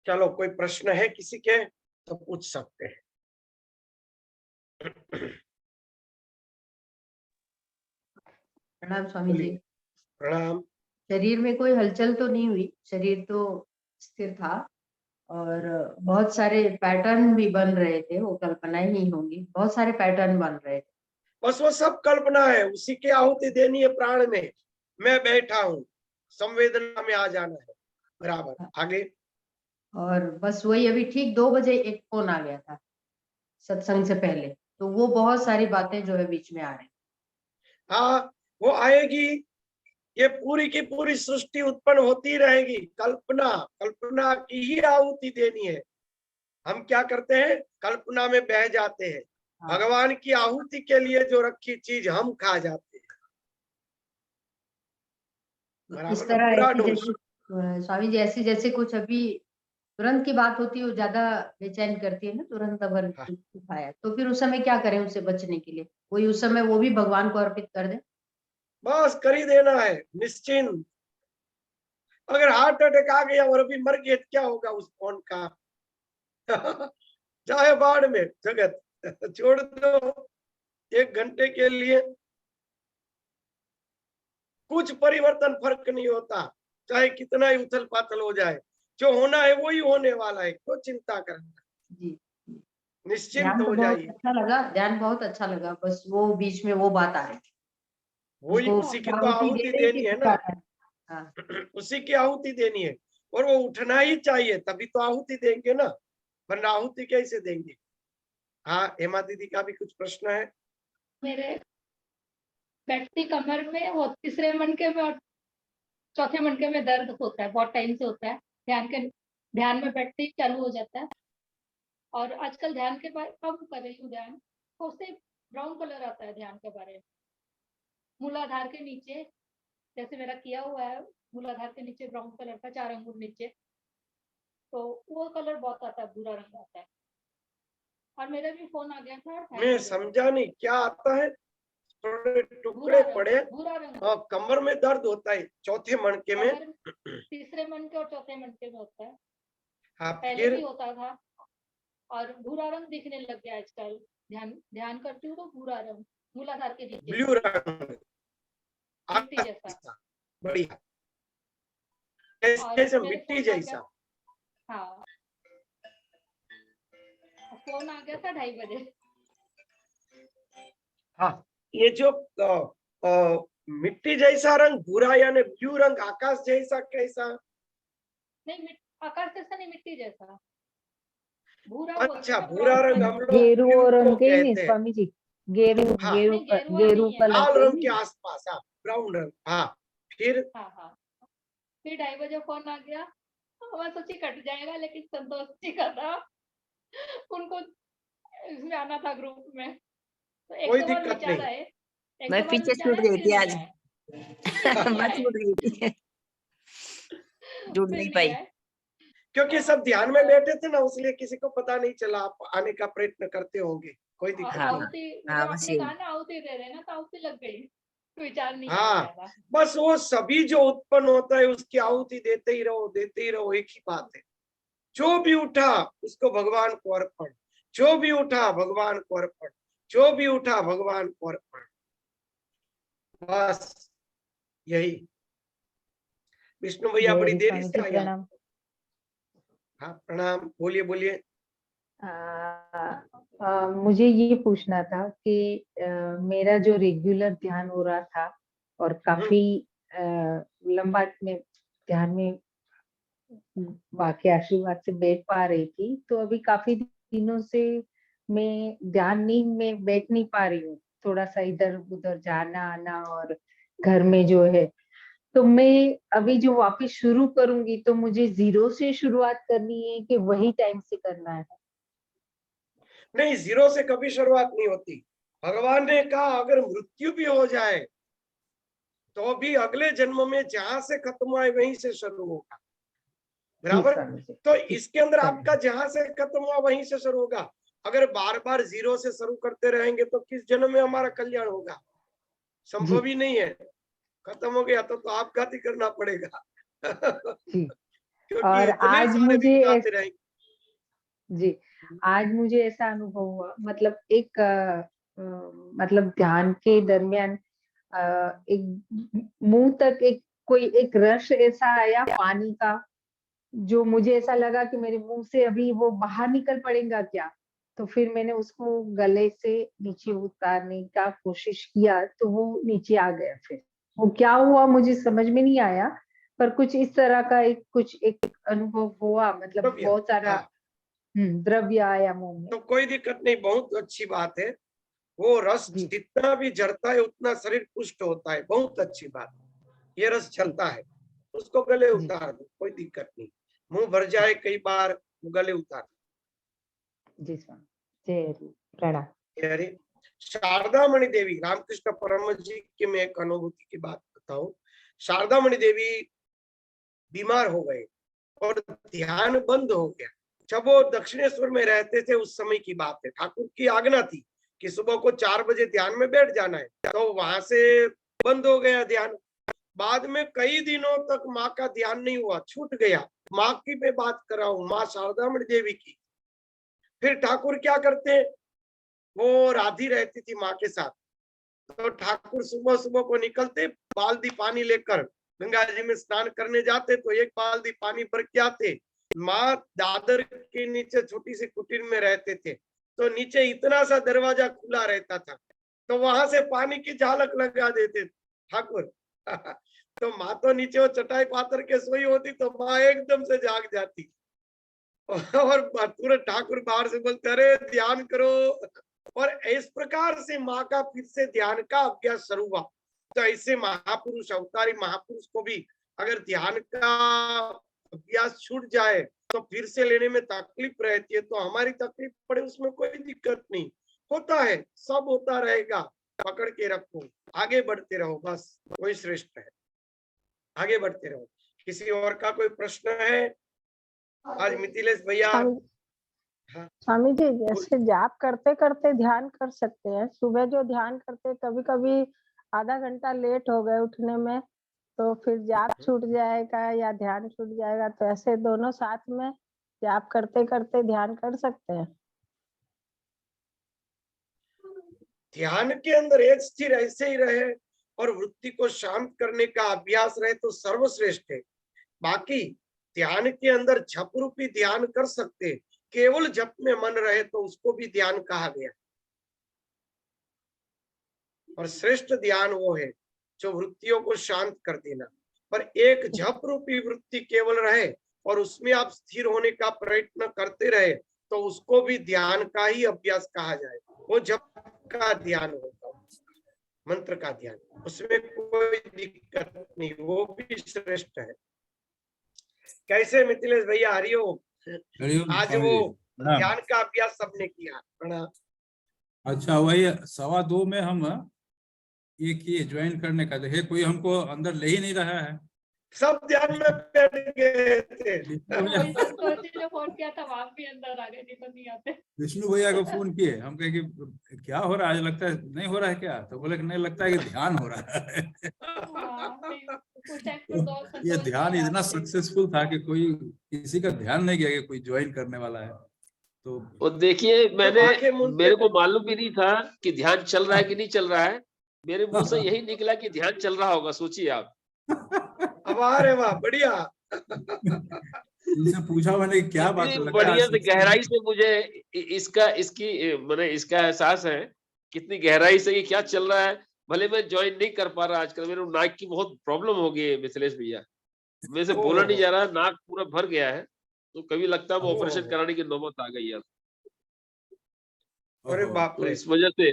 Speaker 1: चलो, कोई प्रश्न है किसी के तो पूछ सकते हैं।
Speaker 4: प्रणाम स्वामी जी।
Speaker 1: प्रणाम।
Speaker 4: शरीर में कोई हलचल तो नहीं हुई, शरीर तो स्थिर था और बहुत सारे पैटर्न भी बन रहे थे, वो कल्पनाएं ही होंगी, बहुत सारे पैटर्न बन रहे थे।
Speaker 1: बस वो सब कल्पना है, उसी की आहुति देनी है प्राण में। मैं बैठा हूँ, संवेदना में आ जाना है, बराबर। आगे
Speaker 4: और बस वही अभी ठीक 2 बजे एक फोन आ गया था सत्संग से पहले, तो वो बहुत सारी बातें जो है बीच में आ रही।
Speaker 1: हाँ, वो आएगी। ये पूरी की पूरी सृष्टि उत्पन्न होती रहेगी। कल्पना, कल्पना की ही आहुति देनी है। हम क्या करते हैं? कल्पना में बह जाते हैं।
Speaker 4: हाँ।
Speaker 1: भगवान की आहुति के लिए जो रखी चीज हम खा जाते हैं।
Speaker 4: इस
Speaker 1: बराबर ना?
Speaker 4: तरह
Speaker 1: पूरा
Speaker 4: ऐसी
Speaker 1: डोज।
Speaker 4: जैसे स्वामी जी, ऐसी जैसे कुछ अभी तुरंत की बात होती है, वो ज्यादा बेचैन करती है ना, तुरंत अगर
Speaker 1: हाँ।
Speaker 4: कुछ खाया तो फिर उस समय क्या करें उससे बचने के लिए? वही उस समय वो भी भगवान को अर्पित कर दे।
Speaker 1: बस कर ही देना है, निश्चिंत। अगर हार्ट अटैक आ गया और अभी मर गए तो क्या होगा उस फोन का? चाहे बाढ़ में जगत छोड़ दो 1 घंटे के लिए, कुछ परिवर्तन फर्क नहीं होता। चाहे कितना ही उथल पाथल हो जाए, जो होना है वही होने वाला है। क्यों चिंता करना?
Speaker 4: जी,
Speaker 1: निश्चिंत
Speaker 4: ध्यान तो
Speaker 1: हो
Speaker 4: बहुत
Speaker 1: जाइए।
Speaker 4: अच्छा लगा, ध्यान बहुत अच्छा लगा, बस वो बीच में वो बात आ रही,
Speaker 1: वही
Speaker 4: उसको
Speaker 1: उसी की तो
Speaker 4: आहुति
Speaker 1: आहुति
Speaker 4: देने
Speaker 1: देनी
Speaker 4: की
Speaker 1: है
Speaker 4: क्या
Speaker 1: ना।
Speaker 4: है? हाँ।
Speaker 1: उसी की आहुति देनी है, और वो उठना ही चाहिए, तभी तो आहुति देंगे ना, वरना आहुति कैसे देंगे? हाँ, हेमा दीदी का भी कुछ प्रश्न है।
Speaker 2: मेरे बैठती कमर में और तीसरे मनके में और चौथे मनके में दर्द होता है, बहुत टाइम से होता है। ध्यान में बैठते ही चालू हो जाता है। और आजकल ध्यान के बारे कम कर रही हूँ ध्यान, तो उससे ब्राउन कलर आता है ध्यान के बारे में। मूलाधार के नीचे, जैसे मेरा किया हुआ है, मूलाधार के नीचे ब्राउन कलर का 4 अंगुल नीचे, तो वो कलर बहुत आता है, भूरा रंग आता है। और मेरा भी फोन आ गया था
Speaker 1: मैं
Speaker 2: टाइम से।
Speaker 1: समझा नहीं क्या आता है, थोड़े टुकड़े पड़े
Speaker 2: भूरा रंग
Speaker 1: और कमर में दर्द होता है चौथे मणके में।
Speaker 2: कमर तीसरे मनके और चौथे मनके में होता है,
Speaker 1: हाँ
Speaker 2: पहले
Speaker 1: फिर
Speaker 2: भी होता था और भूरा रंग दिखने लग गया आजकल। ध्यान ध्यान करती हूँ तो भूरा रंग मूलाधार के नीचे
Speaker 1: ब्लू रंग
Speaker 2: मिट्टी जैसा।
Speaker 1: बढ़िया,
Speaker 2: और
Speaker 1: जैसे
Speaker 2: मेरे
Speaker 1: मिट्टी
Speaker 2: फोन आ
Speaker 1: जैसा।
Speaker 2: गया, हाँ फोन आ गया था 2:30 बजे।
Speaker 1: हाँ ये जो मिट्टी जैसा रंग भूरा यानी ब्लू रंग आकाश जैसा कैसा?
Speaker 2: नहीं आकाश जैसा नहीं, मिट्टी जैसा भूरा
Speaker 1: अच्छा
Speaker 2: बोलते हैं,
Speaker 1: भूरा रंग हम लोग
Speaker 5: गेरुओ
Speaker 1: ब्लू
Speaker 5: रंग
Speaker 1: को
Speaker 5: के ही नहीं
Speaker 1: कहते हैं।
Speaker 5: स्वामी जी, गेरू
Speaker 1: हाँ
Speaker 5: गेरू
Speaker 2: नहीं, गेरुआ
Speaker 5: गेरू
Speaker 2: नहीं है।
Speaker 5: कलर
Speaker 1: लाल
Speaker 5: के
Speaker 1: रंग के
Speaker 5: ही।
Speaker 1: आसपास, हाँ ब्राउन रंग। हाँ फिर
Speaker 2: हाँ फिर 2:30 बजे फोन आ गया। मैं सोची कट जाएगा, लेकिन संतोष जी का था, उनको इसमें आना था ग्रुप में, तो एक
Speaker 1: कोई
Speaker 2: दो बार
Speaker 1: दिक्कत
Speaker 2: विचार
Speaker 1: नहीं।
Speaker 2: आए, एक
Speaker 5: मैं
Speaker 2: दो बार
Speaker 5: पीछे
Speaker 2: विचार
Speaker 5: छूट
Speaker 2: आए,
Speaker 5: गई
Speaker 2: फिर
Speaker 5: थी
Speaker 2: नहीं
Speaker 5: आज।
Speaker 2: आए, फिर नहीं
Speaker 5: मैं
Speaker 2: आए,
Speaker 5: छूट गई थी, जुड़
Speaker 2: फिर
Speaker 5: नहीं
Speaker 2: नहीं
Speaker 5: पाई।
Speaker 2: आए।
Speaker 1: क्योंकि सब ध्यान में बैठे थे ना, इसलिए किसी को पता नहीं चला। आप आने का प्रयत्न करते होंगे, कोई दिक्कत
Speaker 5: हाँ,
Speaker 1: नहीं।
Speaker 2: आहुति
Speaker 5: हाँ,
Speaker 2: मतलब
Speaker 5: बस
Speaker 2: आपने
Speaker 5: यही।
Speaker 2: कहा ना आहुति दे रहे ना, तो आहुति लग गई, विचार नहीं आया
Speaker 1: हाँ
Speaker 2: ज्यादा।
Speaker 1: बस वो सभी जो उत्पन्न होता है उसकी आहुति देते ही रहो, देते ही रहो, एक ही बात है। जो भी उठा उसको भगवान को अर्पण, जो भी उठा भगवान को अर्पण, जो भी उठा भगवान को अर्पण, बस यही। विष्णु भैया बड़ी
Speaker 5: जय
Speaker 1: देरी
Speaker 5: स्वामी
Speaker 1: से
Speaker 5: जी,
Speaker 1: आए आप।
Speaker 5: प्रणाम।
Speaker 1: हाँ प्रणाम, बोलिए बोलिए।
Speaker 5: मुझे ये पूछना था कि मेरा जो रेगुलर ध्यान हो रहा था और काफी लंबा में ध्यान में बाकी आशीर्वाद से बैठ पा रही थी, तो अभी काफी दिनों से मैं ध्यान नींद में बैठ नहीं पा रही हूँ। थोड़ा सा इधर उधर जाना आना और घर में जो है, तो मैं अभी जो वापस शुरू करूंगी तो मुझे 0 से शुरुआत करनी है कि वही टाइम से करना है?
Speaker 1: नहीं, 0 से कभी शुरुआत नहीं होती। भगवान ने कहा अगर मृत्यु भी हो जाए तो भी अगले जन्म में जहां से खत्म हुआ है वहीं से शुरू होगा, बराबर।
Speaker 5: स्वामी जी,
Speaker 1: तो इसके अंदर
Speaker 5: स्वामी
Speaker 1: आपका जहां से खत्म हुआ वहीं से शुरू होगा। अगर बार बार 0 से शुरू करते रहेंगे तो किस जन्म में हमारा कल्याण होगा? संभव ही नहीं है। खत्म हो गया तो आपघाती करना पड़ेगा।
Speaker 5: जी।
Speaker 1: क्योंकि
Speaker 5: और
Speaker 1: इतने
Speaker 5: आज
Speaker 1: सारे
Speaker 5: मुझे
Speaker 1: विघ्न आते रहेंगे।
Speaker 5: जी, आज मुझे ऐसा अनुभव हुआ, मतलब एक मतलब ध्यान के दरमियान एक मुंह तक एक कोई एक रस ऐसा आया पानी का, जो मुझे ऐसा लगा कि मेरे मुंह से अभी वो बाहर निकल पड़ेगा क्या। तो फिर मैंने उसको गले से नीचे उतारने का कोशिश किया, तो वो नीचे आ गया। फिर वो क्या हुआ मुझे समझ में नहीं आया, पर कुछ इस तरह का एक अनुभव हुआ, मतलब
Speaker 1: द्रव्य,
Speaker 5: बहुत सारा
Speaker 1: हाँ,
Speaker 5: द्रव्य आया मुंह में।
Speaker 1: तो कोई दिक्कत नहीं, बहुत अच्छी बात है। वो रस
Speaker 5: जी,
Speaker 1: जितना भी जरता है उतना शरीर पुष्ट होता है, बहुत अच्छी बात। ये रस चलता है, उसको गले
Speaker 5: जी,
Speaker 1: उतार दो, कोई दिक्कत नहीं। मुंह भर जाए कई बार, गले उतार
Speaker 5: जी स्वामी, जय हरि, प्रणाम।
Speaker 1: दो। अरे शारदा मणि देवी, रामकृष्ण परमहंस जी की मैं एक अनुभूति की बात बताऊं। शारदा मणि देवी बीमार हो गए और ध्यान बंद हो गया। जब वो दक्षिणेश्वर में रहते थे उस समय की बात है। ठाकुर की आज्ञा थी कि सुबह को 4 बजे ध्यान में बैठ जाना है, तो वहां से बंद हो गया ध्यान। बाद में कई दिनों तक माँ का ध्यान नहीं हुआ, छूट गया। माँ की मैं बात कर रहा हूँ, माँ शारदा मणि देवी की। फिर ठाकुर क्या करते, वो राधी रहती थी माँ के साथ, तो ठाकुर सुबह सुबह को निकलते, बाल्टी पानी लेकर गंगा जी में स्नान करने जाते, तो एक बाल्टी पानी भर के आते। माँ दादर के नीचे छोटी सी कुटीर में रहते थे, तो नीचे इतना सा दरवाजा खुला रहता था, तो वहां से पानी की झालक लगा देते ठाकुर। तो माँ तो नीचे वो चटाई पातर के सोई होती, तो माँ एकदम से जाग जाती और तुरंत ठाकुर बाहर से बोलते अरे ध्यान करो। और इस प्रकार से माँ का फिर से ध्यान का अभ्यास शुरू हुआ। तो ऐसे महापुरुष, अवतारी महापुरुष को भी अगर ध्यान का अभ्यास छूट जाए तो फिर से लेने में तकलीफ रहती है। तो हमारी तकलीफ पड़े उसमें कोई दिक्कत नहीं, होता है, सब होता रहेगा। पकड़ के रखो, आगे बढ़ते रहो, बस वही श्रेष्ठ है। आगे बढ़ते रहो। किसी और का कोई प्रश्न है? आज मिथिलेश भैया
Speaker 5: स्वामी जी जैसे जाप करते करते ध्यान कर सकते हैं। सुबह जो ध्यान करते कभी कभी आधा घंटा लेट हो गए उठने में तो फिर जाप छूट जाएगा या ध्यान छूट जाएगा, तो ऐसे दोनों साथ में जाप करते करते ध्यान कर सकते हैं।
Speaker 1: ध्यान के अंदर एक स्थिर ऐसे ही रहे और वृत्ति को शांत करने का अभ्यास रहे तो सर्वश्रेष्ठ है। बाकी ध्यान के अंदर जप रूपी ध्यान कर सकते, केवल जप में मन रहे तो उसको भी ध्यान कहा गया। और श्रेष्ठ ध्यान वो है जो वृत्तियों को शांत कर देना। पर एक जप रूपी वृत्ति केवल रहे और उसमें आप स्थिर होने का प्रयत्न करते रहे तो उसको भी ध्यान का ही अभ्यास कहा जाए। वो जप का ध्यान होगा, मंत्र का ध्यान, उसमें कोई दिक्कत नहीं, वो भी श्रेष्ठ है। कैसे मिथिलेश भैया? हरिओम। आज वो ध्यान का अभ्यास सबने किया। प्रणाम।
Speaker 6: अच्छा, वही 2:15 में हम ये किए ज्वाइन करने का, तो कोई हमको अंदर ले ही नहीं रहा है।
Speaker 1: सब ध्यान में बैठ गए थे।
Speaker 2: संतोष ने फोन किया था, आप भी अंदर आ गए, नहीं तो नहीं आते।
Speaker 6: विष्णु भैया को फोन किए, हम कहे कि क्या हो रहा है, आज लगता है नहीं हो रहा है क्या, तो बोले कि नहीं, लगता है कि ध्यान हो रहा है। तो ये ध्यान इतना सक्सेसफुल था कि कोई किसी का ध्यान नहीं किया कि कोई ज्वाइन करने वाला है। तो
Speaker 7: देखिए, मेरे को मालूम भी नहीं था कि ध्यान चल रहा है कि नहीं चल रहा है। मेरे मुंह से यही निकला कि ध्यान चल रहा होगा। सोचिए आप।
Speaker 1: अरे वाह, बढ़िया।
Speaker 6: इनसे पूछा मैंने क्या बात है,
Speaker 7: बढ़िया से गहराई से मुझे इसका एहसास है कितनी गहराई से ये क्या चल रहा है। भले मैं ज्वाइन नहीं कर पा रहा आजकल, मेरे नाक की बहुत प्रॉब्लम हो गई है मिथिलेश भैया, मेरे से बोला नहीं जा रहा, नाक पूरा भर गया है। तो कभी लगता है ऑपरेशन कराने की नौबत आ गई है।
Speaker 1: अरे बाप रे।
Speaker 7: इस वजह से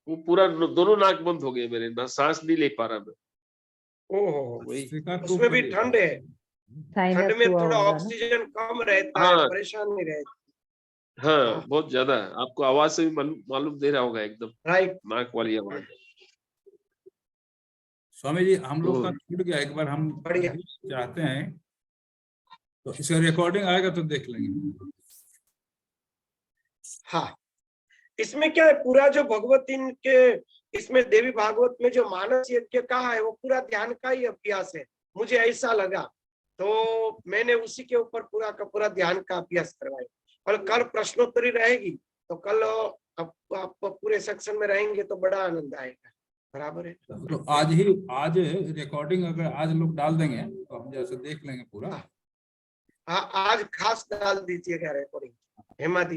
Speaker 7: वो पूरा दोनों नाक बंद हो गए मेरे, ना सांस नहीं ले पा रहा मैं।
Speaker 1: उसमें भी ठंड है, ठंड में थोड़ा ऑक्सीजन कम रहता है, परेशान नहीं रहता।
Speaker 7: हाँ, बहुत ज्यादा। आपको आवाज से भी मालूम दे रहा होगा, एकदम
Speaker 1: राइट,
Speaker 7: नाक वाली आवाज।
Speaker 6: स्वामी जी हम लोग का छूट गया, एक बार हम चाहते हैं तो इसका रिकॉर्डिंग आएगा तो देख लेंगे।
Speaker 1: हाँ, इसमें क्या है, पूरा जो भगवती के इसमें देवी भागवत में जो मानस यज्ञ कहा है वो पूरा ध्यान का ही अभ्यास है, मुझे ऐसा लगा। तो मैंने उसी के ऊपर पूरा का पूरा ध्यान का अभ्यास करवाया। और कल प्रश्नोत्तरी रहेगी, तो कल आप पूरे सेक्शन में रहेंगे तो बड़ा आनंद आएगा। बराबर है।
Speaker 6: तो आज रिकॉर्डिंग अगर आज लोग डाल देंगे तो हम जैसे देख लेंगे पूरा।
Speaker 1: आज खास डाल दीजिएगा रिकॉर्डिंग, हेमा दीदी।